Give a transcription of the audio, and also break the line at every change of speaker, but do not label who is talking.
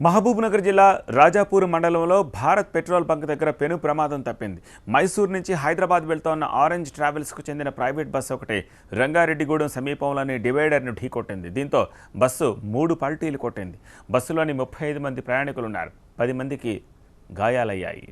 మహబూబ్నగర్ జిల్లా రాజాపూర్ మండలంలో Bharat petrol bunk దగ్గర పెను ప్రమాదం తప్పింది. మైసూర్ నుంచి హైదరాబాద్ వెళ్తోన్న ఆరెంజ్ ట్రావెల్స్కు చెందిన ప్రైవేట్ బస్సు ఒకటి రంగారెడ్డిగూడెం సమీపంలోని డివైడర్ను ఢీకొట్టింది. దీంతో బస్సు 3 పల్టీలు కొట్టింది. బస్సులోని 35 మంది ప్రయాణికులున్నారు. 10 మందికి గాయాలయ్యాయి.